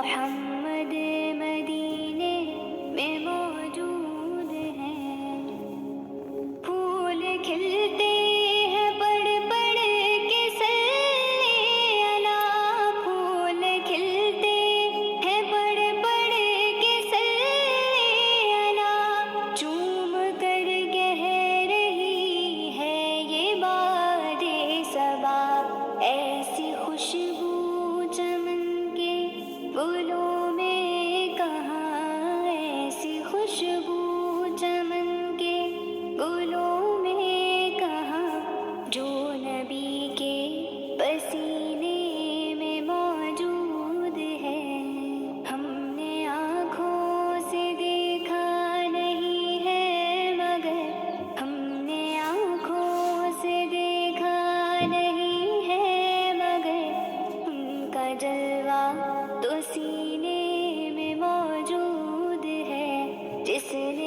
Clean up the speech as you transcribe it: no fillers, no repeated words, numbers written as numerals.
محمد مدینے میں موجود ہیں، پھول کھلتے ہیں پڑھ پڑھ کے صلی اللہ، پھول کھلتے ہیں پڑھ پڑھ کے صلی اللہ، چوم کر کہہ رہی ہے یہ باد صبا، ایسی خوشبو چمن کے گلوں میں کہاں، ایسی خوشبو چمن کے گلوں میں کہاں، جو نبی کے پسینے میں موجود ہے۔ ہم نے آنکھوں سے دیکھا نہیں ہے مگر، ہم نے آنکھوں سے دیکھا نہیں ہے مگر، ان کا جلوہ تو سینے میں موجود ہے، جس نے